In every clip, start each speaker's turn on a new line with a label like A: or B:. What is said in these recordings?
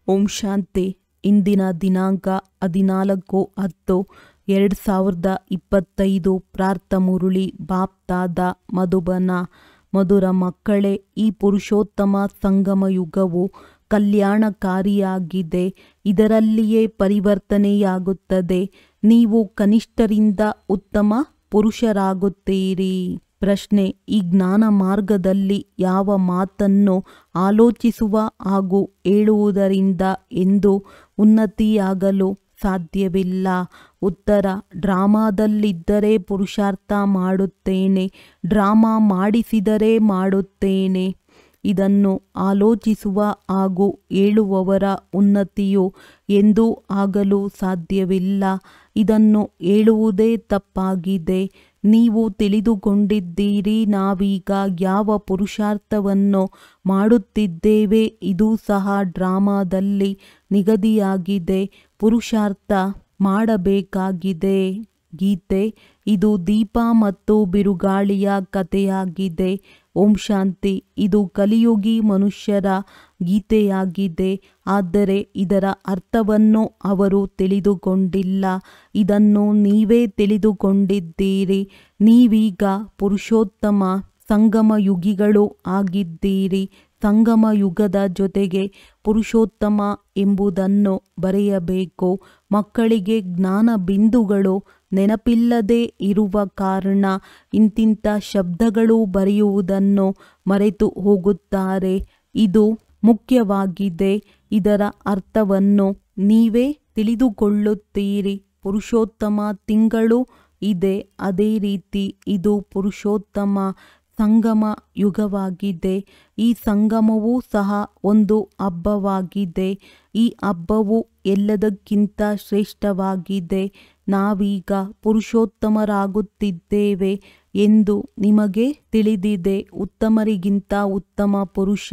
A: ಓಂ ಶಾಂತಿ. ಇಂದಿನ ದಿನಾಂಕ 14/10/2025. ಪ್ರಾರ್ಥ ಮುರುಳಿ ಬಾಪ್ತಾದ ಮಧುಬನ. ಮಧುರ ಮಕ್ಕಳೇ, ಈ ಪುರುಷೋತ್ತಮ ಸಂಗಮ ಯುಗವು ಕಲ್ಯಾಣಕಾರಿಯಾಗಿದೆ. ಇದರಲ್ಲಿಯೇ ಪರಿವರ್ತನೆಯಾಗುತ್ತದೆ. ನೀವು ಕನಿಷ್ಠರಿಂದ ಉತ್ತಮ ಪುರುಷರಾಗುತ್ತೀರಿ. ಪ್ರಶ್ನೆ: ಈ ಜ್ಞಾನ ಮಾರ್ಗದಲ್ಲಿ ಯಾವ ಮಾತನ್ನು ಆಲೋಚಿಸುವ ಹಾಗೂ ಹೇಳುವುದರಿಂದ ಎಂದು ಉನ್ನತಿಯಾಗಲು ಸಾಧ್ಯವಿಲ್ಲ? ಉತ್ತರ: ಡ್ರಾಮಾದಲ್ಲಿದ್ದರೆ ಪುರುಷಾರ್ಥ ಮಾಡುತ್ತೇನೆ, ಡ್ರಾಮಾ ಮಾಡಿಸಿದರೆ ಮಾಡುತ್ತೇನೆ. ಇದನ್ನು ಆಲೋಚಿಸುವ ಹಾಗೂ ಹೇಳುವವರ ಉನ್ನತಿಯು ಎಂದೂ ಆಗಲು ಸಾಧ್ಯವಿಲ್ಲ. ಇದನ್ನು ಹೇಳುವುದೇ ತಪ್ಪಾಗಿದೆ. ನೀವು ತಿಳಿದುಕೊಂಡಿದ್ದೀರಿ, ನಾವೀಗ ಯಾವ ಪುರುಷಾರ್ಥವನ್ನು ಮಾಡುತ್ತಿದ್ದೇವೆ ಇದು ಸಹ ಡ್ರಾಮಾದಲ್ಲಿ ನಿಗದಿಯಾಗಿದೆ. ಪುರುಷಾರ್ಥ ಮಾಡಬೇಕಾಗಿದೆ. ಗೀತೆ: ಇದು ದೀಪ ಮತ್ತು ಬಿರುಗಾಳಿಯ ಕಥೆಯಾಗಿದೆ. ಓಂ ಶಾಂತಿ. ಇದು ಕಲಿಯುಗಿ ಮನುಷ್ಯರ ಗೀತೆಯಾಗಿದೆ. ಆದರೆ ಇದರ ಅರ್ಥವನ್ನು ಅವರು ತಿಳಿದುಕೊಂಡಿಲ್ಲ. ಇದನ್ನು ನೀವೇ ತಿಳಿದುಕೊಂಡಿದ್ದೀರಿ. ನೀವೀಗ ಪುರುಷೋತ್ತಮ ಸಂಗಮಯುಗಿಗಳು ಆಗಿದ್ದೀರಿ. ಸಂಗಮ ಯುಗದ ಜೊತೆಗೆ ಪುರುಷೋತ್ತಮ ಎಂಬುದನ್ನು ಬರೆಯಬೇಕು. ಮಕ್ಕಳಿಗೆ ಜ್ಞಾನ ಬಿಂದುಗಳು ನೆನಪಿಲ್ಲದೆ ಇರುವ ಕಾರಣ ಇಂತಿಂಥ ಶಬ್ದಗಳು ಬರೆಯುವುದನ್ನು ಮರೆತು ಹೋಗುತ್ತಾರೆ. ಇದು ಮುಖ್ಯವಾಗಿದೆ. ಇದರ ಅರ್ಥವನ್ನು ನೀವೇ ತಿಳಿದುಕೊಳ್ಳುತ್ತೀರಿ. ಪುರುಷೋತ್ತಮ ತಿಂಗಳು ಇದೆ. ಅದೇ ರೀತಿ ಇದು ಪುರುಷೋತ್ತಮ ಸಂಗಮ ಯುಗವಾಗಿದೆ. ಈ ಸಂಗಮವೂ ಸಹ ಒಂದು ಹಬ್ಬವಾಗಿದೆ. ಈ ಹಬ್ಬವು ಎಲ್ಲದಕ್ಕಿಂತ ಶ್ರೇಷ್ಠವಾಗಿದೆ. ನಾವೀಗ ಪುರುಷೋತ್ತಮರಾಗುತ್ತಿದ್ದೇವೆ ಎಂದು ನಿಮಗೆ ತಿಳಿದಿದೆ. ಉತ್ತಮರಿಗಿಂತ ಉತ್ತಮ ಪುರುಷ,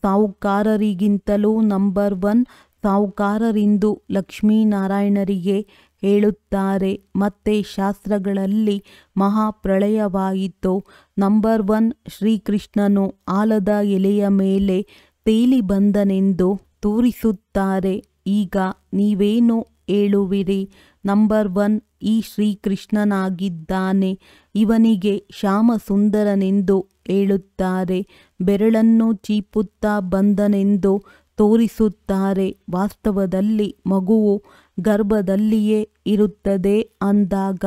A: ಸಾಹುಕಾರರಿಗಿಂತಲೂ ನಂಬರ್ 1 ಸಾಹುಕಾರರೆಂದು ಲಕ್ಷ್ಮೀನಾರಾಯಣರಿಗೆ ಹೇಳುತ್ತಾರೆ. ಮತ್ತೆ ಶಾಸ್ತ್ರಗಳಲ್ಲಿ ಮಹಾಪ್ರಳಯವಾಯಿತು. ನಂಬರ್ 1 ಶ್ರೀಕೃಷ್ಣನು ಆಲದ ಎಲೆಯ ಮೇಲೆ ತೇಲಿ ಬಂದನೆಂದು ತೋರಿಸುತ್ತಾರೆ. ಈಗ ನೀವೇನು ಹೇಳುವಿರಿ? ನಂಬರ್ 1 ಈ ಶ್ರೀಕೃಷ್ಣನಾಗಿದ್ದಾನೆ. ಇವನಿಗೆ ಶ್ಯಾಮಸುಂದರನೆಂದು ಹೇಳುತ್ತಾರೆ. ಬೆರಳನ್ನು ಚೀಪುತ್ತಾ ಬಂದನೆಂದು ತೋರಿಸುತ್ತಾರೆ. ವಾಸ್ತವದಲ್ಲಿ ಮಗುವು ಗರ್ಭದಲ್ಲಿಯೇ ಇರುತ್ತದೆ ಅಂದಾಗ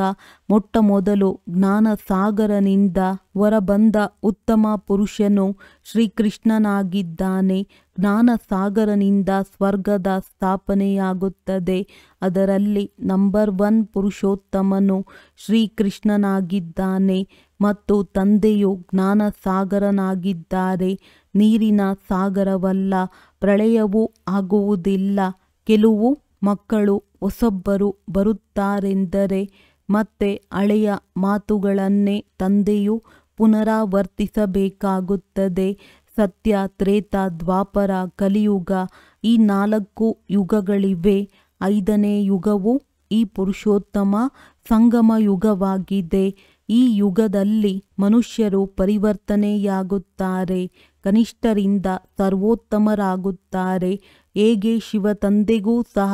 A: ಮೊಟ್ಟಮೊದಲು ಜ್ಞಾನಸಾಗರನಿಂದ ಹೊರಬಂದ ಉತ್ತಮ ಪುರುಷನು ಶ್ರೀಕೃಷ್ಣನಾಗಿದ್ದಾನೆ. ಜ್ಞಾನಸಾಗರನಿಂದ ಸ್ವರ್ಗದ ಸ್ಥಾಪನೆಯಾಗುತ್ತದೆ. ಅದರಲ್ಲಿ ನಂಬರ್ 1 ಪುರುಷೋತ್ತಮನು ಶ್ರೀಕೃಷ್ಣನಾಗಿದ್ದಾನೆ ಮತ್ತು ತಂದೆಯು ಜ್ಞಾನಸಾಗರನಾಗಿದ್ದಾರೆ. ನೀರಿನ ಸಾಗರವಲ್ಲ. ಪ್ರಳಯವೂ ಆಗುವುದಿಲ್ಲ. ಕೆಲವು ಮಕ್ಕಳು ಹೊಸೊಬ್ಬರು ಬರುತ್ತಾರೆಂದರೆ ಮತ್ತೆ ಹಳೆಯ ಮಾತುಗಳನ್ನೇ ತಂದೆಯು ಪುನರಾವರ್ತಿಸಬೇಕಾಗುತ್ತದೆ. ಸತ್ಯ, ತ್ರೇತ, ದ್ವಾಪರ, ಕಲಿಯುಗ ಈ 4 ಯುಗಗಳಿವೆ. 5ನೇ ಯುಗವು ಈ ಪುರುಷೋತ್ತಮ ಸಂಗಮ ಯುಗವಾಗಿದೆ. ಈ ಯುಗದಲ್ಲಿ ಮನುಷ್ಯರು ಪರಿವರ್ತನೆಯಾಗುತ್ತಾರೆ. ಕನಿಷ್ಠರಿಂದ ಸರ್ವೋತ್ತಮರಾಗುತ್ತಾರೆ. ಹೇಗೆ ಶಿವ ತಂದೆಗೂ ಸಹ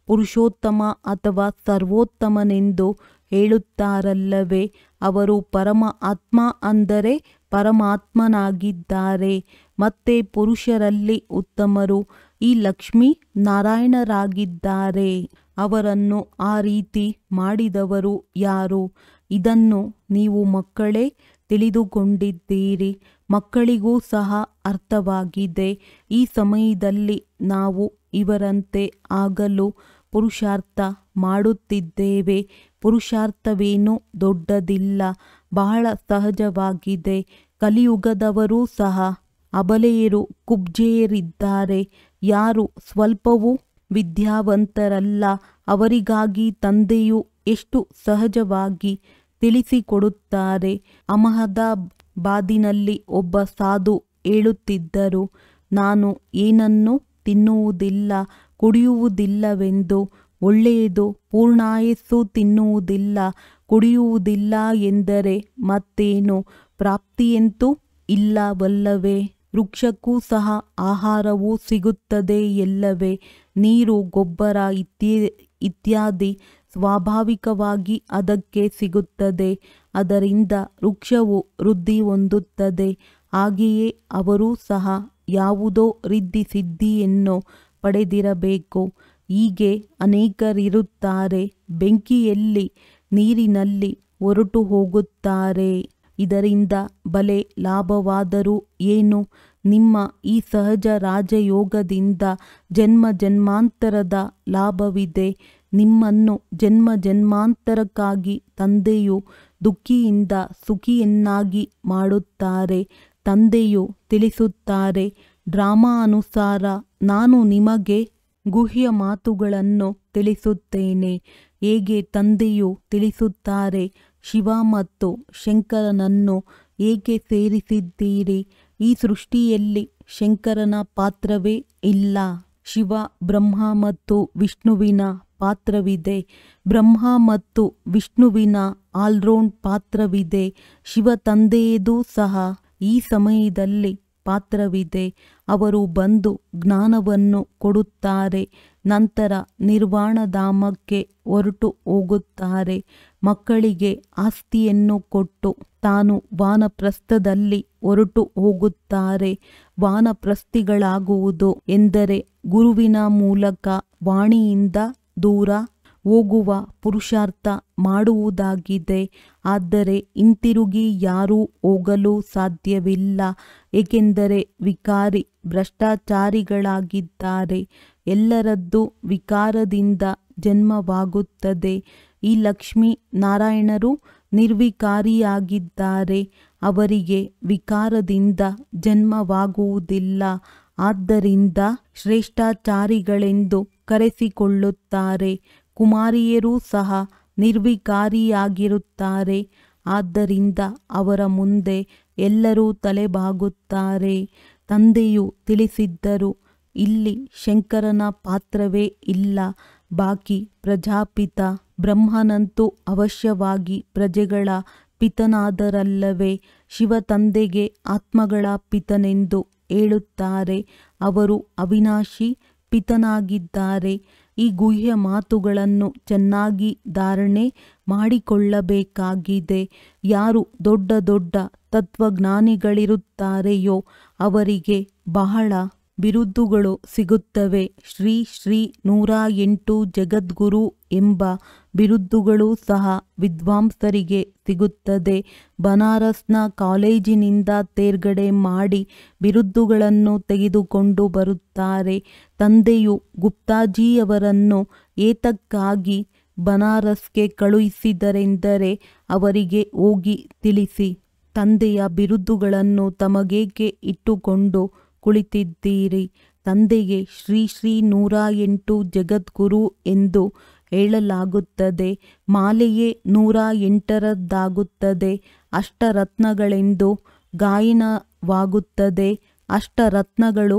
A: ಪುರುಷೋತ್ತಮ ಅಥವಾ ಸರ್ವೋತ್ತಮನೆಂದು ಹೇಳುತ್ತಾರಲ್ಲವೇ? ಅವರು ಪರಮ ಆತ್ಮ ಅಂದರೆ ಪರಮಾತ್ಮನಾಗಿದ್ದಾರೆ. ಮತ್ತೆ ಪುರುಷರಲ್ಲಿ ಉತ್ತಮರು ಈ ಲಕ್ಷ್ಮೀ ನಾರಾಯಣರಾಗಿದ್ದಾರೆ. ಅವರನ್ನು ಆ ರೀತಿ ಮಾಡಿದವರು ಯಾರು? ಇದನ್ನು ನೀವು ಮಕ್ಕಳೇ ತಿಳಿದುಕೊಂಡಿದ್ದೀರಿ. ಮಕ್ಕಳಿಗೂ ಸಹ ಅರ್ಥವಾಗಿದೆ. ಈ ಸಮಯದಲ್ಲಿ ನಾವು ಇವರಂತೆ ಆಗಲು ಪುರುಷಾರ್ಥ ಮಾಡುತ್ತಿದ್ದೇವೆ. ಪುರುಷಾರ್ಥವೇನೂ ದೊಡ್ಡದಿಲ್ಲ, ಬಹಳ ಸಹಜವಾಗಿದೆ. ಕಲಿಯುಗದವರೂ ಸಹ ಅಬಲೆಯರು, ಕುಬ್ಜೆಯರಿದ್ದಾರೆ. ಯಾರು ಸ್ವಲ್ಪವೂ ವಿದ್ಯಾವಂತರಲ್ಲ, ಅವರಿಗಾಗಿ ತಂದೆಯು ಎಷ್ಟು ಸಹಜವಾಗಿ ತಿಳಿಸಿಕೊಡುತ್ತಾರೆ. ಅಹಮದಾಬಾದಿನಲ್ಲಿ ಒಬ್ಬ ಸಾಧು ಹೇಳುತ್ತಿದ್ದರು, ನಾನು ಏನನ್ನೂ ತಿನ್ನುವುದಿಲ್ಲ, ಕುಡಿಯುವುದಿಲ್ಲವೆಂದು. ಒಳ್ಳೆಯದು, ಪೂರ್ಣಾಯಸ್ಸು ತಿನ್ನುವುದಿಲ್ಲ, ಕುಡಿಯುವುದಿಲ್ಲ ಎಂದರೆ ಮತ್ತೇನು? ಪ್ರಾಪ್ತಿಯಂತೂ ಇಲ್ಲವಲ್ಲವೇ? ವೃಕ್ಷಕ್ಕೂ ಸಹ ಆಹಾರವೂ ಸಿಗುತ್ತದೆ ಎಲ್ಲವೇ. ನೀರು, ಗೊಬ್ಬರ ಇತ್ಯಾದಿ ಸ್ವಾಭಾವಿಕವಾಗಿ ಅದಕ್ಕೆ ಸಿಗುತ್ತದೆ. ಅದರಿಂದ ವೃಕ್ಷವು ವೃದ್ಧಿ ಹೊಂದುತ್ತದೆ. ಹಾಗೆಯೇ ಅವರೂ ಸಹ ಯಾವುದೋ ರಿದ್ಧಿ ಸಿದ್ಧಿಯನ್ನು ಪಡೆದಿರಬೇಕು. ಹೀಗೆ ಅನೇಕರಿರುತ್ತಾರೆ. ಬೆಂಕಿಯಲ್ಲಿ, ನೀರಿನಲ್ಲಿ ಹೊರಟು ಹೋಗುತ್ತಾರೆ. ಇದರಿಂದ ಬಲೆ ಲಾಭವಾದರೂ ಏನು? ನಿಮ್ಮ ಈ ಸಹಜ ರಾಜಯೋಗದಿಂದ ಜನ್ಮ ಜನ್ಮಾಂತರದ ಲಾಭವಿದೆ. ನಿಮ್ಮನ್ನು ಜನ್ಮ ಜನ್ಮಾಂತರಕ್ಕಾಗಿ ತಂದೆಯು ದುಃಖಿಯಿಂದ ಸುಖಿಯನ್ನಾಗಿ ಮಾಡುತ್ತಾರೆ. ತಂದೆಯು ತಿಳಿಸುತ್ತಾರೆ, ಡ್ರಾಮಾ ಅನುಸಾರ ನಾನು ನಿಮಗೆ ಗುಹ್ಯ ಮಾತುಗಳನ್ನು ತಿಳಿಸುತ್ತೇನೆ. ಹೇಗೆ ತಂದೆಯು ತಿಳಿಸುತ್ತಾರೆ, ಶಿವ ಮತ್ತು ಶಂಕರನನ್ನು ಏಕೆ ಸೇರಿಸಿದ್ದೀರಿ? ಈ ಸೃಷ್ಟಿಯಲ್ಲಿ ಶಂಕರನ ಪಾತ್ರವೇ ಇಲ್ಲ. ಶಿವ, ಬ್ರಹ್ಮ ಮತ್ತು ವಿಷ್ಣುವಿನ ಪಾತ್ರವಿದೆ. ಬ್ರಹ್ಮ ಮತ್ತು ವಿಷ್ಣುವಿನ ಆಲ್ರೌಂಡ್ ಪಾತ್ರವಿದೆ. ಶಿವ ತಂದೆಯದು ಸಹ ಈ ಸಮಯದಲ್ಲಿ ಪಾತ್ರವಿದೆ. ಅವರು ಬಂದು ಜ್ಞಾನವನ್ನು ಕೊಡುತ್ತಾರೆ. ನಂತರ ನಿರ್ವಾಣಧಾಮಕ್ಕೆ ಹೊರಟು ಹೋಗುತ್ತಾರೆ. ಮಕ್ಕಳಿಗೆ ಆಸ್ತಿಯನ್ನು ಕೊಟ್ಟು ತಾನು ವಾನಪ್ರಸ್ಥದಲ್ಲಿ ಹೊರಟು ಹೋಗುತ್ತಾರೆ. ವಾನಪ್ರಸ್ಥಿಗಳಾಗುವುದು ಎಂದರೆ ಗುರುವಿನ ಮೂಲಕ ವಾಣಿಯಿಂದ ದೂರ ಹೋಗುವ ಪುರುಷಾರ್ಥ ಮಾಡುವುದಾಗಿದೆ. ಆದರೆ ಹಿಂತಿರುಗಿ ಯಾರೂ ಹೋಗಲು ಸಾಧ್ಯವಿಲ್ಲ. ಏಕೆಂದರೆ ವಿಕಾರಿ ಭ್ರಷ್ಟಾಚಾರಿಗಳಾಗಿದ್ದಾರೆ. ಎಲ್ಲರದ್ದು ವಿಕಾರದಿಂದ ಜನ್ಮವಾಗುತ್ತದೆ. ಈ ಲಕ್ಷ್ಮೀ ನಾರಾಯಣರು ನಿರ್ವಿಕಾರಿಯಾಗಿದ್ದಾರೆ. ಅವರಿಗೆ ವಿಕಾರದಿಂದ ಜನ್ಮವಾಗುವುದಿಲ್ಲ. ಆದ್ದರಿಂದ ಶ್ರೇಷ್ಠಾಚಾರಿಗಳೆಂದು ಕರೆಸಿಕೊಳ್ಳುತ್ತಾರೆ. ಕುಮಾರಿಯರೂ ಸಹ ನಿರ್ವಿಕಾರಿಯಾಗಿರುತ್ತಾರೆ. ಆದ್ದರಿಂದ ಅವರ ಮುಂದೆ ಎಲ್ಲರೂ ತಲೆಬಾಗುತ್ತಾರೆ. ತಂದೆಯು ತಿಳಿಸಿದ್ದರು, ಇಲ್ಲಿ ಶಂಕರನ ಪಾತ್ರವೇ ಇಲ್ಲ. ಬಾಕಿ ಪ್ರಜಾಪಿತ ಬ್ರಹ್ಮನಂತೂ ಅವಶ್ಯವಾಗಿ ಪ್ರಜೆಗಳ ಪಿತನಾದರಲ್ಲವೇ. ಶಿವ ತಂದೆಗೆ ಆತ್ಮಗಳ ಪಿತನೆಂದು ಹೇಳುತ್ತಾರೆ. ಅವರು ಅವಿನಾಶಿ ಪಿತನಾಗಿದ್ದಾರೆ. ಈ ಗುಹ್ಯ ಮಾತುಗಳನ್ನು ಚೆನ್ನಾಗಿ ಧಾರಣೆ ಮಾಡಿಕೊಳ್ಳಬೇಕಾಗಿದೆ. ಯಾರು ದೊಡ್ಡ ದೊಡ್ಡ ತತ್ವಜ್ಞಾನಿಗಳಿರುತ್ತಾರೆಯೋ ಅವರಿಗೆ ಬಹಳ ಬಿರುದುಗಳು ಸಿಗುತ್ತವೆ. ಶ್ರೀ ಶ್ರೀ 108 ಜಗದ್ಗುರು ಎಂಬ ಬಿರುದುಗಳು ಸಹ ವಿದ್ವಾಂಸರಿಗೆ ಸಿಗುತ್ತದೆ. ಬನಾರಸ್ನ ಕಾಲೇಜಿನಿಂದ ತೇರ್ಗಡೆ ಮಾಡಿ ಬಿರುದುಗಳನ್ನು ತೆಗೆದುಕೊಂಡು ಬರುತ್ತಾರೆ. ತಂದೆಯು ಗುಪ್ತಾಜಿಯವರನ್ನು ಏತಕ್ಕಾಗಿ ಬನಾರಸ್ಗೆ ಕಳುಹಿಸಿದರೆಂದರೆ ಅವರಿಗೆ ಹೋಗಿ ತಿಳಿಸಿ, ತಂದೆಯ ಬಿರುದುಗಳನ್ನು ತಮಗೇಕೆ ಇಟ್ಟುಕೊಂಡು ಕುಳಿತಿದ್ದೀರಿ? ತಂದೆಗೆ ಶ್ರೀ ಶ್ರೀ 108 ಜಗದ್ಗುರು ಎಂದು ಹೇಳಲಾಗುತ್ತದೆ. ಮಾಲೆಯೇ 108ರದ್ದಾಗುತ್ತದೆ. ಅಷ್ಟರತ್ನಗಳೆಂದು ಗಾಯನವಾಗುತ್ತದೆ. ಅಷ್ಟರತ್ನಗಳು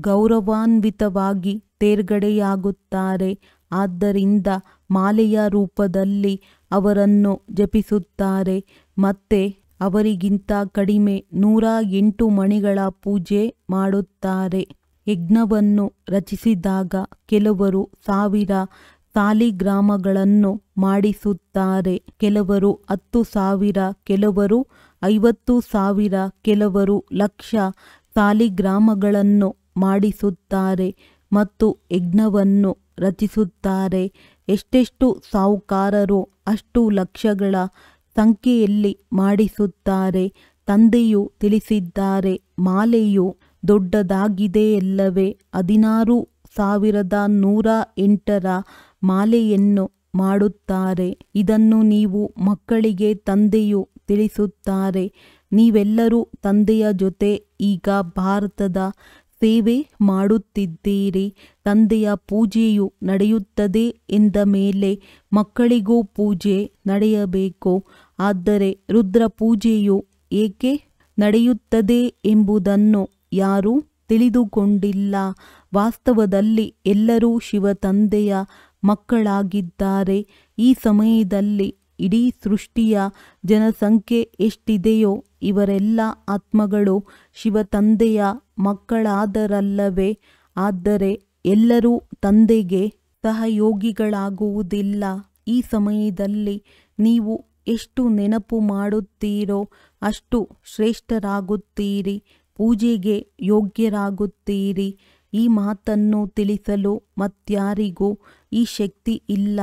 A: ಗೌರವಾನ್ವಿತವಾಗಿ ತೇರ್ಗಡೆಯಾಗುತ್ತಾರೆ. ಆದ್ದರಿಂದ ಮಾಲೆಯ ರೂಪದಲ್ಲಿ ಅವರನ್ನು ಜಪಿಸುತ್ತಾರೆ. ಮತ್ತೆ ಅವರಿಗಿಂತ ಕಡಿಮೆ 108 ಮಣಿಗಳ ಪೂಜೆ ಮಾಡುತ್ತಾರೆ. ಯಜ್ಞವನ್ನು ರಚಿಸಿದಾಗ ಕೆಲವರು 1000 ಸಾಲಿಗ್ರಾಮಗಳನ್ನು ಮಾಡಿಸುತ್ತಾರೆ. ಕೆಲವರು 10,000, ಕೆಲವರು 50,000, ಕೆಲವರು 1,00,000 ಸಾಲಿಗ್ರಾಮಗಳನ್ನು ಮಾಡಿಸುತ್ತಾರೆ ಮತ್ತು ಯಜ್ಞವನ್ನು ರಚಿಸುತ್ತಾರೆ. ಎಷ್ಟೆಷ್ಟು ಸಾಹುಕಾರರೋ ಅಷ್ಟು ಲಕ್ಷಗಳ ಸಂಖ್ಯೆಯಲ್ಲಿ ಮಾಡಿಸುತ್ತಾರೆ. ತಂದೆಯು ತಿಳಿಸಿದ್ದಾರೆ, ಮಾಲೆಯು ದೊಡ್ಡದಾಗಿದೆಯಲ್ಲವೇ. 16,108ರ ಮಾಲೆಯನ್ನು ಮಾಡುತ್ತಾರೆ. ಇದನ್ನು ನೀವು ಮಕ್ಕಳಿಗೆ ತಂದೆಯು ತಿಳಿಸುತ್ತಾರೆ. ನೀವೆಲ್ಲರೂ ತಂದೆಯ ಜೊತೆ ಈಗ ಭಾರತದ ಸೇವೆ ಮಾಡುತ್ತಿದ್ದೀರಿ. ತಂದೆಯ ಪೂಜೆಯು ನಡೆಯುತ್ತದೆ ಎಂದ ಮೇಲೆ ಮಕ್ಕಳಿಗೂ ಪೂಜೆ ನಡೆಯಬೇಕು. ಆದರೆ ರುದ್ರ ಪೂಜೆಯು ಏಕೆ ನಡೆಯುತ್ತದೆ ಎಂಬುದನ್ನು ಯಾರೂ ತಿಳಿದುಕೊಂಡಿಲ್ಲ. ವಾಸ್ತವದಲ್ಲಿ ಎಲ್ಲರೂ ಶಿವ ತಂದೆಯ ಮಕ್ಕಳಾಗಿದ್ದಾರೆ. ಈ ಸಮಯದಲ್ಲಿ ಇಡೀ ಸೃಷ್ಟಿಯ ಜನಸಂಖ್ಯೆ ಎಷ್ಟಿದೆಯೋ ಇವರೆಲ್ಲ ಆತ್ಮಗಳು ಶಿವತಂದೆಯ ಮಕ್ಕಳಾದರಲ್ಲವೇ? ಆದರೆ ಎಲ್ಲರೂ ತಂದೆಗೆ ಸಹಯೋಗಿಗಳಾಗುವುದಿಲ್ಲ. ಈ ಸಮಯದಲ್ಲಿ ನೀವು ಎಷ್ಟು ನೆನಪು ಮಾಡುತ್ತೀರೋ ಅಷ್ಟು ಶ್ರೇಷ್ಠರಾಗುತ್ತೀರಿ, ಪೂಜೆಗೆ ಯೋಗ್ಯರಾಗುತ್ತೀರಿ. ಈ ಮಾತನ್ನು ತಿಳಿಸಲು ಮತ್ಯಾರಿಗೂ ಈ ಶಕ್ತಿ ಇಲ್ಲ.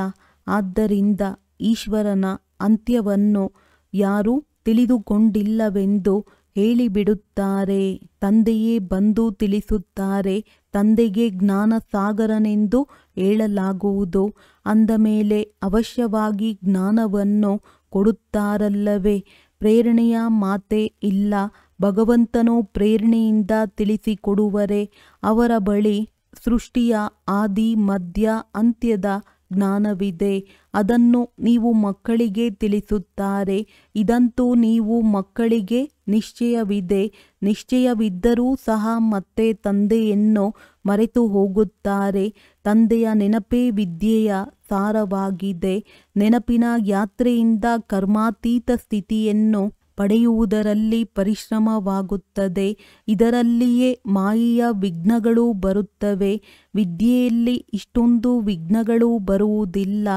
A: ಆದ್ದರಿಂದ ಈಶ್ವರನ ಅಂತ್ಯವನ್ನು ಯಾರೂ ತಿಳಿದುಕೊಂಡಿಲ್ಲವೆಂದು ಹೇಳಿಬಿಡುತ್ತಾರೆ. ತಂದೆಯೇ ಬಂದು ತಿಳಿಸುತ್ತಾರೆ. ತಂದೆಗೆ ಜ್ಞಾನಸಾಗರನೆಂದು ಹೇಳಲಾಗುವುದು. ಅಂದ ಮೇಲೆ ಅವಶ್ಯವಾಗಿ ಜ್ಞಾನವನ್ನು ಕೊಡುತ್ತಾರಲ್ಲವೇ? ಪ್ರೇರಣೆಯ ಮಾತೇ ಇಲ್ಲ. ಭಗವಂತನು ಪ್ರೇರಣೆಯಿಂದ ತಿಳಿಸಿಕೊಡುವರೆ. ಅವರ ಬಳಿ ಸೃಷ್ಟಿಯ ಆದಿ ಮಧ್ಯ ಅಂತ್ಯದ ಜ್ಞಾನವಿದೆ. ಅದನ್ನು ನೀವು ಮಕ್ಕಳಿಗೆ ತಿಳಿಸುತ್ತಾರೆ. ಇದಂತೂ ನೀವು ಮಕ್ಕಳಿಗೆ ನಿಶ್ಚಯವಿದೆ. ನಿಶ್ಚಯವಿದ್ದರೂ ಸಹ ಮತ್ತೆ ತಂದೆಯನ್ನು ಮರೆತು ಹೋಗುತ್ತಾರೆ. ತಂದೆಯ ನೆನಪೇ ವಿದ್ಯೆಯ ಸಾರವಾಗಿದೆ. ನೆನಪಿನ ಯಾತ್ರೆಯಿಂದ ಕರ್ಮಾತೀತ ಸ್ಥಿತಿಯನ್ನು ಪಡೆಯುವುದರಲ್ಲಿ ಪರಿಶ್ರಮವಾಗುತ್ತದೆ. ಇದರಲ್ಲಿಯೇ ಮಾಯೆಯ ವಿಘ್ನಗಳು ಬರುತ್ತವೆ. ವಿದ್ಯೆಯಲ್ಲಿ ಇಷ್ಟೊಂದು ವಿಘ್ನಗಳು ಬರುವುದಿಲ್ಲ.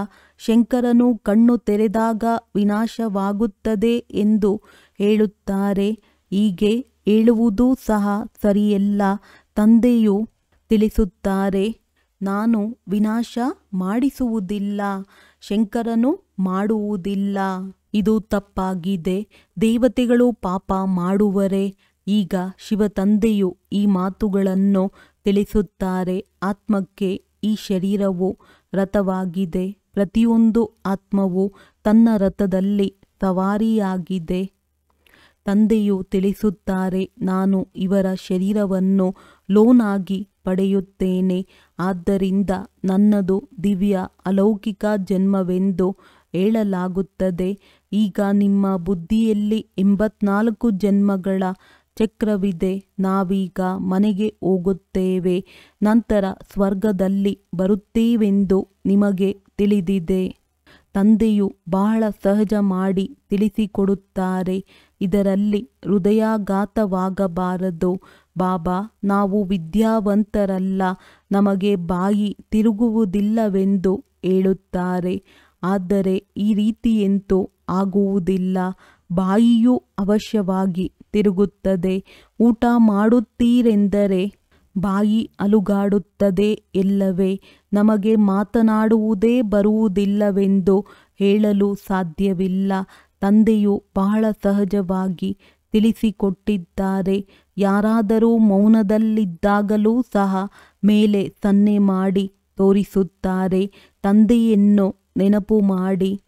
A: ಶಂಕರನು ಕಣ್ಣು ತೆರೆದಾಗ ವಿನಾಶವಾಗುತ್ತದೆ ಎಂದು ಹೇಳುತ್ತಾರೆ. ಹೀಗೆ ಹೇಳುವುದೂ ಸಹ ಸರಿಯಲ್ಲ. ತಂದೆಯು ತಿಳಿಸುತ್ತಾರೆ, ನಾನು ವಿನಾಶ ಮಾಡಿಸುವುದಿಲ್ಲ, ಶಂಕರನು ಮಾಡುವುದಿಲ್ಲ. ಇದು ತಪ್ಪಾಗಿದೆ. ದೇವತೆಗಳು ಪಾಪ ಮಾಡುವರೆ? ಈಗ ಶಿವತಂದೆಯು ಈ ಮಾತುಗಳನ್ನು ತಿಳಿಸುತ್ತಾರೆ. ಆತ್ಮಕ್ಕೆ ಈ ಶರೀರವು ರಥವಾಗಿದೆ. ಪ್ರತಿಯೊಂದು ಆತ್ಮವು ತನ್ನ ರಥದಲ್ಲಿ ಸವಾರಿಯಾಗಿದೆ. ತಂದೆಯು ತಿಳಿಸುತ್ತಾರೆ, ನಾನು ಇವರ ಶರೀರವನ್ನು ಲೋನಾಗಿ ಪಡೆಯುತ್ತೇನೆ. ಆದ್ದರಿಂದ ನನ್ನದು ದಿವ್ಯ ಅಲೌಕಿಕ ಜನ್ಮವೆಂದು ಹೇಳಲಾಗುತ್ತದೆ. ಈಗ ನಿಮ್ಮ ಬುದ್ಧಿಯಲ್ಲಿ 84 ಜನ್ಮಗಳ ಚಕ್ರವಿದೆ. ನಾವೀಗ ಮನೆಗೆ ಹೋಗುತ್ತೇವೆ, ನಂತರ ಸ್ವರ್ಗದಲ್ಲಿ ಬರುತ್ತೇವೆಂದು ನಿಮಗೆ ತಿಳಿದಿದೆ. ತಂದೆಯು ಬಹಳ ಸಹಜ ಮಾಡಿ ತಿಳಿಸಿಕೊಡುತ್ತಾರೆ. ಇದರಲ್ಲಿ ಹೃದಯಾಘಾತವಾಗಬಾರದು. ಬಾಬಾ, ನಾವು ವಿದ್ಯಾವಂತರಲ್ಲ, ನಮಗೆ ಬಾಯಿ ತಿರುಗುವುದಿಲ್ಲವೆಂದು ಹೇಳುತ್ತಾರೆ. ಆದರೆ ಈ ರೀತಿಯಂತೂ ಆಗುವುದಿಲ್ಲ. ಬಾಯಿಯೂ ಅವಶ್ಯವಾಗಿ ತಿರುಗುತ್ತದೆ. ಊಟ ಮಾಡುತ್ತೀರೆಂದರೆ ಬಾಯಿ ಅಲುಗಾಡುತ್ತದೆ ಎಲ್ಲವೇ? ನಮಗೆ ಮಾತನಾಡುವುದೇ ಬರುವುದಿಲ್ಲವೆಂದು ಹೇಳಲು ಸಾಧ್ಯವಿಲ್ಲ. ತಂದೆಯು ಬಹಳ ಸಹಜವಾಗಿ ತಿಳಿಸಿಕೊಟ್ಟಿದ್ದಾರೆ. ಯಾರಾದರೂ ಮೌನದಲ್ಲಿದ್ದಾಗಲೂ ಸಹ ಮೇಲೆ ಸನ್ನೆ ಮಾಡಿ ತೋರಿಸುತ್ತಾರೆ, ತಂದೆಯನ್ನು ನೆನಪು ಮಾಡಿ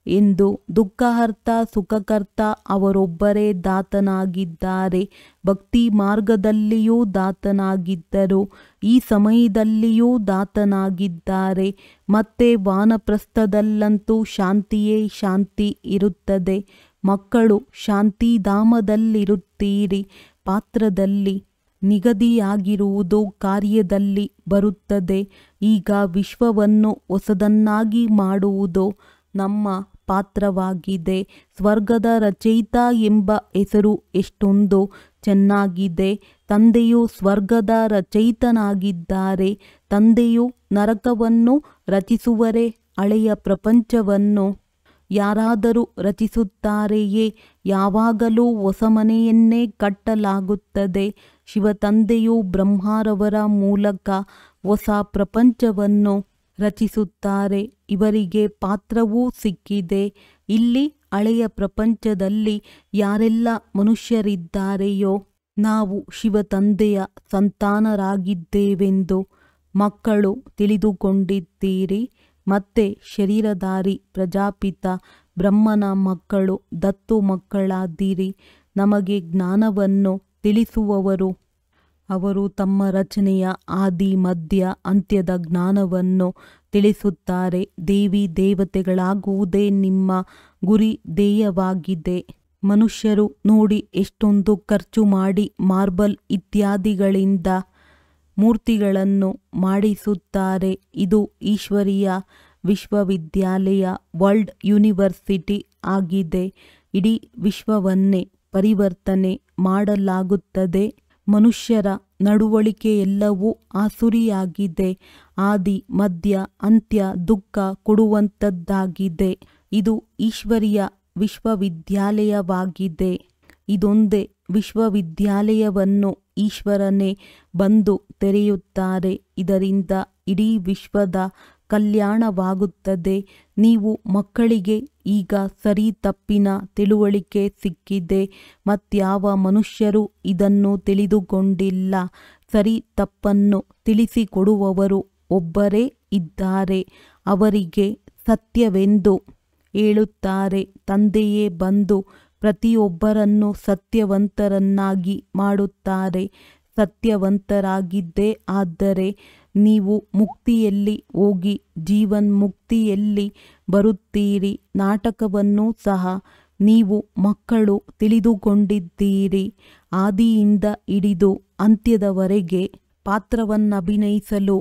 A: ಎಂದು. ದುಃಖಹರ್ತ ಸುಖಕರ್ತ ಅವರೊಬ್ಬರೇ ದಾತನಾಗಿದ್ದಾರೆ. ಭಕ್ತಿ ಮಾರ್ಗದಲ್ಲಿಯೂ ದಾತನಾಗಿದ್ದರು, ಈ ಸಮಯದಲ್ಲಿಯೂ ದಾತನಾಗಿದ್ದಾರೆ. ಮತ್ತೆ ವಾನಪ್ರಸ್ಥದಲ್ಲಂತೂ ಶಾಂತಿಯೇ ಶಾಂತಿ ಇರುತ್ತದೆ. ಮಕ್ಕಳು ಶಾಂತಿಧಾಮದಲ್ಲಿರುತ್ತೀರಿ. ಪಾತ್ರದಲ್ಲಿ ನಿಗದಿಯಾಗಿರುವುದು ಕಾರ್ಯದಲ್ಲಿ ಬರುತ್ತದೆ. ಈಗ ವಿಶ್ವವನ್ನು ಹೊಸದನ್ನಾಗಿ ಮಾಡುವುದು ನಮ್ಮ ಪಾತ್ರವಾಗಿದೆ. ಸ್ವರ್ಗದ ರಚಯಿತ ಎಂಬ ಹೆಸರು ಎಷ್ಟೊಂದು ಚೆನ್ನಾಗಿದೆ. ತಂದೆಯು ಸ್ವರ್ಗದ ರಚಯಿತನಾಗಿದ್ದಾರೆ. ತಂದೆಯು ನರಕವನ್ನು ರಚಿಸುವರೆ? ಹಳೆಯ ಪ್ರಪಂಚವನ್ನು ಯಾರಾದರೂ ರಚಿಸುತ್ತಾರೆಯೇ? ಯಾವಾಗಲೂ ಹೊಸ ಮನೆಯನ್ನೇ ಕಟ್ಟಲಾಗುತ್ತದೆ. ಶಿವತಂದೆಯು ಬ್ರಹ್ಮರವರ ಮೂಲಕ ಹೊಸ ಪ್ರಪಂಚವನ್ನು ರಚಿಸುತ್ತಾರೆ. ಇವರಿಗೆ ಪಾತ್ರವೂ ಸಿಕ್ಕಿದೆ. ಇಲ್ಲಿ ಹಳೆಯ ಪ್ರಪಂಚದಲ್ಲಿ ಯಾರೆಲ್ಲ ಮನುಷ್ಯರಿದ್ದಾರೆಯೋ ನಾವು ಶಿವತಂದೆಯ ಸಂತಾನರಾಗಿದ್ದೇವೆಂದು ಮಕ್ಕಳು ತಿಳಿದುಕೊಂಡಿದ್ದೀರಿ. ಮತ್ತೆ ಶರೀರಧಾರಿ ಪ್ರಜಾಪಿತ ಬ್ರಹ್ಮನ ಮಕ್ಕಳು, ದತ್ತು ಮಕ್ಕಳಾದಿರಿ. ನಮಗೆ ಜ್ಞಾನವನ್ನು ತಿಳಿಸುವವರು ಅವರು ತಮ್ಮ ರಚನೆಯ ಆದಿ ಮಧ್ಯ ಅಂತ್ಯದ ಜ್ಞಾನವನ್ನು ತಿಳಿಸುತ್ತಾರೆ. ದೇವಿ ದೇವತೆಗಳಾಗುವುದೇ ನಿಮ್ಮ ಗುರಿ ಧ್ಯೇಯವಾಗಿದೆ. ಮನುಷ್ಯರು ನೋಡಿ ಎಷ್ಟೊಂದು ಖರ್ಚು ಮಾಡಿ ಮಾರ್ಬಲ್ ಇತ್ಯಾದಿಗಳಿಂದ ಮೂರ್ತಿಗಳನ್ನು ಮಾಡಿಸುತ್ತಾರೆ. ಇದು ಈಶ್ವರೀಯ ವಿಶ್ವವಿದ್ಯಾಲಯ ವರ್ಲ್ಡ್ ಯೂನಿವರ್ಸಿಟಿ ಆಗಿದೆ. ಇಡೀ ವಿಶ್ವವನ್ನೇ ಪರಿವರ್ತನೆ ಮಾಡಲಾಗುತ್ತದೆ. ಮನುಷ್ಯರ ನಡವಳಿಕೆಯೆಲ್ಲವೂ ಆಸುರಿಯಾಗಿದೆ. ಆದಿ ಮಧ್ಯ ಅಂತ್ಯ ದುಃಖ ಕೊಡುವಂಥದ್ದಾಗಿದೆ. ಇದು ಈಶ್ವರೀಯ ವಿಶ್ವವಿದ್ಯಾಲಯವಾಗಿದೆ. ಇದೊಂದೇ ವಿಶ್ವವಿದ್ಯಾಲಯವನ್ನು ಈಶ್ವರನೇ ಬಂದು ತೆರೆಯುತ್ತಾರೆ. ಇದರಿಂದ ಇಡೀ ವಿಶ್ವದ ಕಲ್ಯಾಣವಾಗುತ್ತದೆ. ನೀವು ಮಕ್ಕಳಿಗೆ ಈಗ ಸರಿ ತಪ್ಪಿನ ತಿಳುವಳಿಕೆ ಸಿಕ್ಕಿದೆ. ಮತ್ಯಾವ ಮನುಷ್ಯರು ಇದನ್ನು ತಿಳಿದುಕೊಂಡಿಲ್ಲ. ಸರಿ ತಪ್ಪನ್ನು ತಿಳಿಸಿಕೊಡುವವರು ಒಬ್ಬರೇ ಇದ್ದಾರೆ. ಅವರಿಗೆ ಸತ್ಯವೆಂದು ಹೇಳುತ್ತಾರೆ. ತಂದೆಯೇ ಬಂದು ಪ್ರತಿಯೊಬ್ಬರನ್ನು ಸತ್ಯವಂತರನ್ನಾಗಿ ಮಾಡುತ್ತಾರೆ. ಸತ್ಯವಂತರಾಗಿದ್ದೇ ಆದರೆ ನೀವು ಮುಕ್ತಿಯಲ್ಲಿ ಹೋಗಿ ಜೀವನ್ಮುಕ್ತಿಯಲ್ಲಿ ಬರುತ್ತೀರಿ. ನಾಟಕವನ್ನು ಸಹ ನೀವು ಮಕ್ಕಳು ತಿಳಿದುಕೊಂಡಿದ್ದೀರಿ. ಆದಿಯಿಂದ ಹಿಡಿದು ಅಂತ್ಯದವರೆಗೆ ಪಾತ್ರವನ್ನಭಿನಯಿಸಲು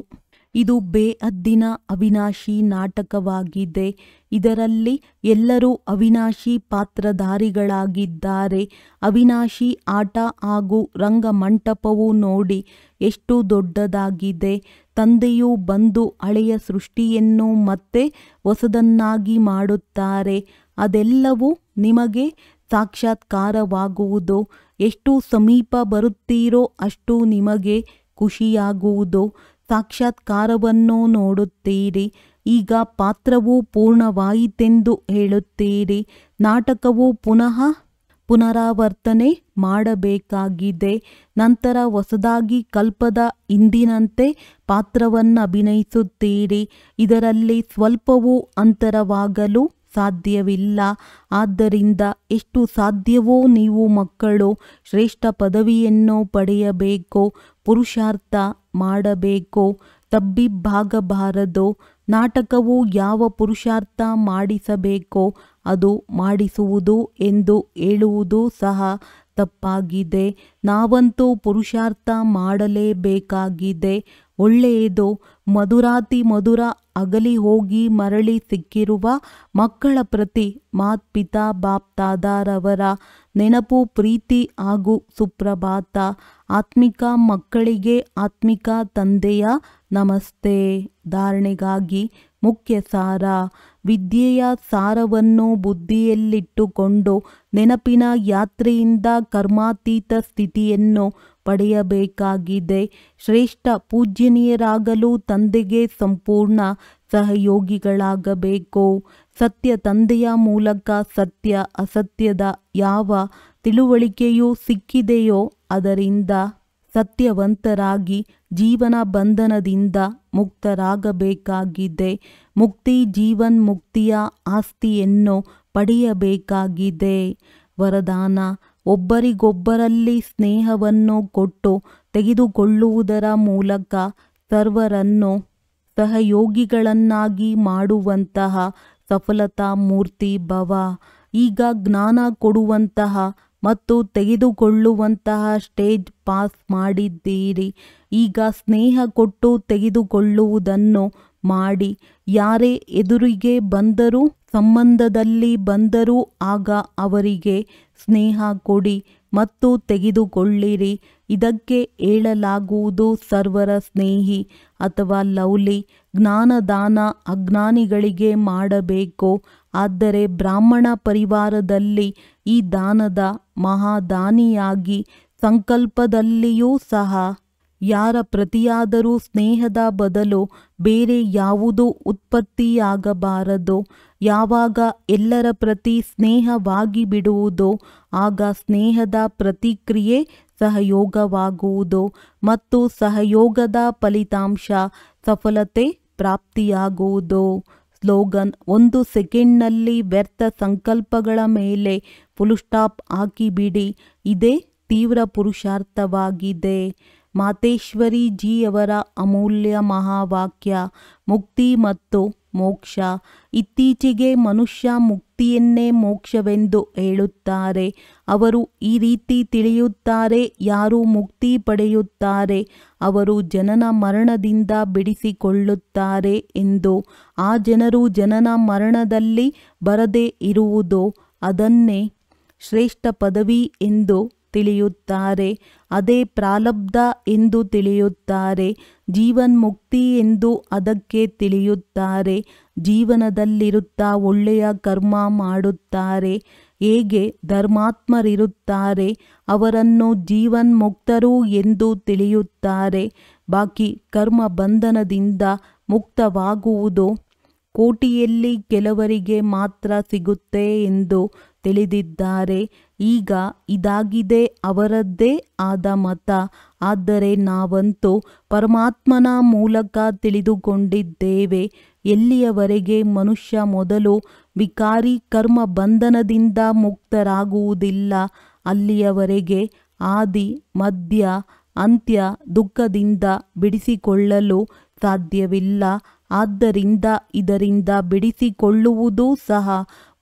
A: ಇದು ಬೇಹದ್ದಿನ ಅವಿನಾಶಿ ನಾಟಕವಾಗಿದೆ. ಇದರಲ್ಲಿ ಎಲ್ಲರೂ ಅವಿನಾಶಿ ಪಾತ್ರಧಾರಿಗಳಾಗಿದ್ದಾರೆ. ಅವಿನಾಶಿ ಆಟ ಹಾಗೂ ರಂಗಮಂಟಪವು ನೋಡಿ ಎಷ್ಟು ದೊಡ್ಡದಾಗಿದೆ. ತಂದೆಯು ಬಂದು ಹಳೆಯ ಸೃಷ್ಟಿಯನ್ನು ಮತ್ತೆ ಹೊಸದನ್ನಾಗಿ ಮಾಡುತ್ತಾರೆ. ಅದೆಲ್ಲವೂ ನಿಮಗೆ ಸಾಕ್ಷಾತ್ಕಾರವಾಗುವುದು. ಎಷ್ಟು ಸಮೀಪ ಬರುತ್ತೀರೋ ಅಷ್ಟು ನಿಮಗೆ ಖುಷಿಯಾಗುವುದು. ಸಾಕ್ಷಾತ್ಕಾರವನ್ನು ನೋಡುತ್ತೀರಿ. ಈಗ ಪಾತ್ರವು ಪೂರ್ಣವಾಯಿತೆಂದು ಹೇಳುತ್ತೀರಿ. ನಾಟಕವು ಪುನರಾವರ್ತನೆ ಮಾಡಬೇಕಾಗಿದೆ. ನಂತರ ಹೊಸದಾಗಿ ಕಲ್ಪದ ಹಿಂದಿನಂತೆ ಪಾತ್ರವನ್ನಭಿನಯಿಸುತ್ತೀರಿ. ಇದರಲ್ಲಿ ಸ್ವಲ್ಪವೂ ಅಂತರವಾಗಲು ಸಾಧ್ಯವಿಲ್ಲ. ಆದ್ದರಿಂದ ಎಷ್ಟು ಸಾಧ್ಯವೋ ನೀವು ಮಕ್ಕಳು ಶ್ರೇಷ್ಠ ಪದವಿಯನ್ನು ಪಡೆಯಬೇಕು. ಪುರುಷಾರ್ಥ ಮಾಡಬೇಕು. ತಬ್ಬಿಬ್ಬಾಗಬಾರದು. ನಾಟಕವು ಯಾವ ಪುರುಷಾರ್ಥ ಮಾಡಿಸಬೇಕೋ ಅದು ಮಾಡಿಸುವುದು ಎಂದು ಹೇಳುವುದು ಸಹ ತಪ್ಪಾಗಿದೆ. ನಾವಂತೂ ಪುರುಷಾರ್ಥ ಮಾಡಲೇಬೇಕಾಗಿದೆ. ಒಳ್ಳೆಯದು. ಮಧುರಾತಿ ಮಧುರ ಅಗಲಿ ಹೋಗಿ ಮರಳಿ ಸಿಕ್ಕಿರುವ ಮಕ್ಕಳ ಪ್ರತಿ ಮಾತ್ಪಿತಾ ಬಾಪ್ದಾದಾರವರ ನೆನಪು, ಪ್ರೀತಿ ಹಾಗೂ ಸುಪ್ರಭಾತ. ಆತ್ಮಿಕ ಮಕ್ಕಳಿಗೆ ಆತ್ಮಿಕ ತಂದೆಯ ನಮಸ್ತೆ. ಧಾರಣೆಗಾಗಿ ಮುಖ್ಯ ಸಾರ. ವಿದ್ಯೆಯ ಸಾರವನ್ನು ಬುದ್ಧಿಯಲ್ಲಿಟ್ಟುಕೊಂಡು ನೆನಪಿನ ಯಾತ್ರೆಯಿಂದ ಕರ್ಮಾತೀತ ಸ್ಥಿತಿಯನ್ನು ಪಡೆಯಬೇಕಾಗಿದೆ. ಶ್ರೇಷ್ಠ ಪೂಜ್ಯನೀಯರಾಗಲು ತಂದೆಗೆ ಸಂಪೂರ್ಣ ಸಹಯೋಗಿಗಳಾಗಬೇಕು. ಸತ್ಯ ತಂದೆಯ ಮೂಲಕ ಸತ್ಯ ಅಸತ್ಯದ ಯಾವ ತಿಳುವಳಿಕೆಯು ಸಿಕ್ಕಿದೆಯೋ ಅದರಿಂದ ಸತ್ಯವಂತರಾಗಿ ಜೀವನ ಬಂಧನದಿಂದ ಮುಕ್ತರಾಗಬೇಕಾಗಿದೆ. ಮುಕ್ತಿ ಜೀವನ್ಮುಕ್ತಿಯ ಆಸ್ತಿಯನ್ನು ಪಡೆಯಬೇಕಾಗಿದೆ. ವರದಾನ: ಒಬ್ಬರಿಗೊಬ್ಬರಲ್ಲಿ ಸ್ನೇಹವನ್ನು ಕೊಟ್ಟು ತೆಗೆದುಕೊಳ್ಳುವುದರ ಮೂಲಕ ಸರ್ವರನ್ನು ಸಹಯೋಗಿಗಳನ್ನಾಗಿ ಮಾಡುವಂತಹ ಸಫಲತಾ ಮೂರ್ತಿ ಭವ. ಈಗ ಜ್ಞಾನ ಕೊಡುವಂತಹ ಮತ್ತು ತೆಗೆದುಕೊಳ್ಳುವಂತಹ ಸ್ಟೇಜ್ ಪಾಸ್ ಮಾಡಿದ್ದೀರಿ. ಈಗ ಸ್ನೇಹ ಕೊಟ್ಟು ತೆಗೆದುಕೊಳ್ಳುವುದನ್ನು ಮಾಡಿ. ಯಾರೇ ಎದುರಿಗೆ ಬಂದರೂ ಸಂಬಂಧದಲ್ಲಿ ಬಂದರೂ ಆಗ ಅವರಿಗೆ ಸ್ನೇಹ ಕೊಡಿ ಮತ್ತು ತೆಗೆದುಕೊಳ್ಳಿರಿ. ಇದಕ್ಕೆ ಹೇಳಲಾಗುವುದು ಸರ್ವರ ಸ್ನೇಹಿ ಅಥವಾ ಲವ್ಲಿ. ಜ್ಞಾನದಾನ ಅಜ್ಞಾನಿಗಳಿಗೆ ಮಾಡಬೇಕು. ಆದರೆ ಬ್ರಾಹ್ಮಣ ಪರಿವಾರದಲ್ಲಿ ಈ ದಾನದ ಮಹಾದಾನಿಯಾಗಿ ಸಂಕಲ್ಪದಲ್ಲಿಯೂ ಸಹ ಯಾರ ಪ್ರತಿಯಾದರೂ ಸ್ನೇಹದ ಬದಲು ಬೇರೆ ಯಾವುದೂ ಉತ್ಪತ್ತಿಯಾಗಬಾರದು. ಯಾವಾಗ ಎಲ್ಲರ ಪ್ರತಿ ಸ್ನೇಹವಾಗಿ ಬಿಡುವುದೋ ಆಗ ಸ್ನೇಹದ ಪ್ರತಿಕ್ರಿಯೆ ಸಹಯೋಗವಾಗುವುದು ಮತ್ತು ಸಹಯೋಗದ ಫಲಿತಾಂಶ ಸಫಲತೆ ಪ್ರಾಪ್ತಿಯಾಗುವುದು. ಸ್ಲೋಗನ್: 1 ಸೆಕೆಂಡ್ನಲ್ಲಿ ವ್ಯರ್ಥ ಸಂಕಲ್ಪಗಳ ಮೇಲೆ ಫುಲ್ ಸ್ಟಾಪ್ ಹಾಕಿಬಿಡಿ. ಇದೇ ತೀವ್ರ ಪುರುಷಾರ್ಥವಾಗಿದೆ. ಮಾತೇಶ್ವರಿ ಜಿಯವರ ಅಮೂಲ್ಯ ಮಹಾವಾಕ್ಯ. ಮುಕ್ತಿ ಮತ್ತು ಮೋಕ್ಷ. ಇತ್ತೀಚೆಗೆ ಮನುಷ್ಯ ಮುಕ್ತಿಯನ್ನೇ ಮೋಕ್ಷವೆಂದು ಹೇಳುತ್ತಾರೆ. ಅವರು ಈ ರೀತಿ ತಿಳಿಯುತ್ತಾರೆ: ಯಾರು ಮುಕ್ತಿ ಪಡೆಯುತ್ತಾರೆ ಅವರು ಜನನ ಮರಣದಿಂದ ಬಿಡಿಸಿಕೊಳ್ಳುತ್ತಾರೆ ಎಂದು. ಆ ಜನರು ಜನನ ಮರಣದಲ್ಲಿ ಬರದೇ ಇರುವುದೋ ಅದನ್ನೇ ಶ್ರೇಷ್ಠ ಪದವಿ ಎಂದು ತಿಳಿಯುತ್ತಾರೆ. ಅದೇ ಪ್ರಾರಬ್ಧ ಎಂದು ತಿಳಿಯುತ್ತಾರೆ. ಜೀವನ್ಮುಕ್ತಿ ಎಂದು ಅದಕ್ಕೆ ತಿಳಿಯುತ್ತಾರೆ. ಜೀವನದಲ್ಲಿರುತ್ತಾ ಒಳ್ಳೆಯ ಕರ್ಮ ಮಾಡುತ್ತಾರೆ. ಹೇಗೆ ಧರ್ಮಾತ್ಮರಿರುತ್ತಾರೆ ಅವರನ್ನು ಜೀವನ್ಮುಕ್ತರು ಎಂದು ತಿಳಿಯುತ್ತಾರೆ. ಬಾಕಿ ಕರ್ಮ ಬಂಧನದಿಂದ ಮುಕ್ತವಾಗುವುದು ಕೋಟಿಯಲ್ಲಿ ಕೆಲವರಿಗೆ ಮಾತ್ರ ಸಿಗುತ್ತೆ ಎಂದು ತಿಳಿದಿದ್ದಾರೆ. ಈಗ ಇದಾಗಿದೆ ಅವರದ್ದೇ ಆದ ಮತ. ಆದರೆ ನಾವಂತೂ ಪರಮಾತ್ಮನ ಮೂಲಕ ತಿಳಿದುಕೊಂಡಿದ್ದೇವೆ. ಎಲ್ಲಿಯವರೆಗೆ ಮನುಷ್ಯ ಮೊದಲು ವಿಕಾರಿ ಕರ್ಮ ಬಂಧನದಿಂದ ಮುಕ್ತರಾಗುವುದಿಲ್ಲ ಅಲ್ಲಿಯವರೆಗೆ ಆದಿ ಮಧ್ಯ ಅಂತ್ಯ ದುಃಖದಿಂದ ಬಿಡಿಸಿಕೊಳ್ಳಲು ಸಾಧ್ಯವಿಲ್ಲ. ಆದ್ದರಿಂದ ಇದರಿಂದ ಬಿಡಿಸಿಕೊಳ್ಳುವುದೂ ಸಹ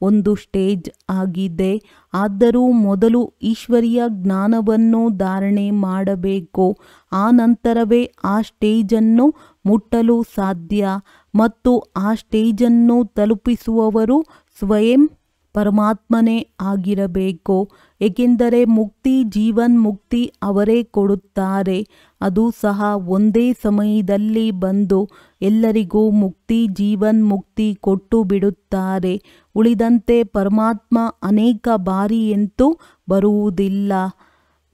A: ಒಂದು ಸ್ಟೇಜ್ ಆಗಿದೆ. ಆದರೂ ಮೊದಲು ಈಶ್ವರೀಯ ಜ್ಞಾನವನ್ನು ಧಾರಣೆ ಮಾಡಬೇಕು. ಆ ನಂತರವೇ ಆ ಸ್ಟೇಜನ್ನು ಮುಟ್ಟಲು ಸಾಧ್ಯ. ಮತ್ತು ಆ ಸ್ಟೇಜನ್ನು ತಲುಪಿಸುವವರು ಸ್ವಯಂ ಪರಮಾತ್ಮನೇ ಆಗಿರಬೇಕು. ಏಕೆಂದರೆ ಮುಕ್ತಿ ಜೀವನ್ಮುಕ್ತಿ ಅವರೇ ಕೊಡುತ್ತಾರೆ. ಅದು ಸಹ ಒಂದೇ ಸಮಯದಲ್ಲಿ ಬಂದು ಎಲ್ಲರಿಗೂ ಮುಕ್ತಿ ಜೀವನ್ಮುಕ್ತಿ ಕೊಟ್ಟು ಬಿಡುತ್ತಾರೆ. ಉಳಿದಂತೆ ಪರಮಾತ್ಮ ಅನೇಕ ಬಾರಿಯಂತೂ ಬರುವುದಿಲ್ಲ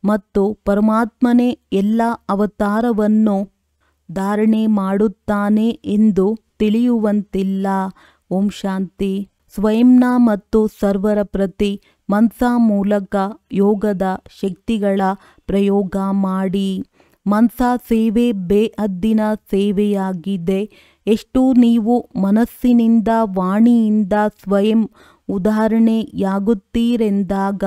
A: ಮತ್ತು ಪರಮಾತ್ಮನೇ ಎಲ್ಲ ಅವತಾರವನ್ನು ಧಾರಣೆ ಮಾಡುತ್ತಾನೆ ಎಂದು ತಿಳಿಯುವಂತಿಲ್ಲ. ಓಂ ಶಾಂತಿ. ಸ್ವಯಂನ ಮತ್ತು ಸರ್ವರ ಪ್ರತಿ ಮನಸ ಮೂಲಕ ಯೋಗದ ಶಕ್ತಿಗಳ ಪ್ರಯೋಗ ಮಾಡಿ. ಮನಸ ಸೇವೆ ಬೇಹದ್ದಿನ ಸೇವೆಯಾಗಿದೆ. ಎಷ್ಟು ನೀವು ಮನಸ್ಸಿನಿಂದ ವಾಣಿಯಿಂದ ಸ್ವಯಂ ಉದಾಹರಣೆಯಾಗುತ್ತೀರೆಂದಾಗ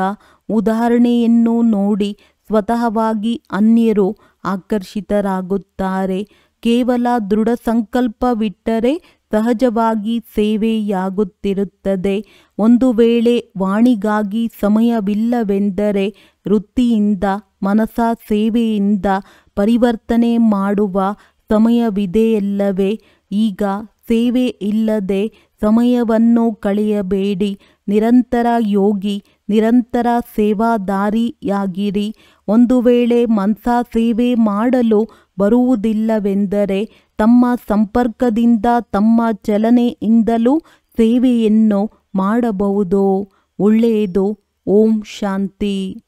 A: ಉದಾಹರಣೆಯನ್ನು ನೋಡಿ ಸ್ವತಃವಾಗಿ ಅನ್ಯರು ಆಕರ್ಷಿತರಾಗುತ್ತಾರೆ. ಕೇವಲ ದೃಢ ಸಂಕಲ್ಪವಿಟ್ಟರೆ ಸಹಜವಾಗಿ ಸೇವೆಯಾಗುತ್ತಿರುತ್ತದೆ. ಒಂದು ವೇಳೆ ವಾಣಿಗಾಗಿ ಸಮಯವಿಲ್ಲವೆಂದರೆ ವೃತ್ತಿಯಿಂದ ಮನಸ ಸೇವೆಯಿಂದ ಪರಿವರ್ತನೆ ಮಾಡುವ ಸಮಯವಿದೆಯಲ್ಲವೇ? ಈಗ ಸೇವೆ ಇಲ್ಲದೆ ಸಮಯವನ್ನು ಕಳೆಯಬೇಡಿ. ನಿರಂತರ ಯೋಗಿ, ನಿರಂತರ ಸೇವಾದಾರಿಯಾಗಿರಿ. ಒಂದು ವೇಳೆ ಮನಸ ಸೇವೆ ಮಾಡಲು ಬರುವುದಿಲ್ಲವೆಂದರೆ ತಮ್ಮ ಸಂಪರ್ಕದಿಂದ ತಮ್ಮ ಚಲನೆಯಿಂದಲೂ ಸೇವೆಯನ್ನು ಮಾಡಬಹುದು. ಒಳ್ಳೆಯದು. ಓಂ ಶಾಂತಿ.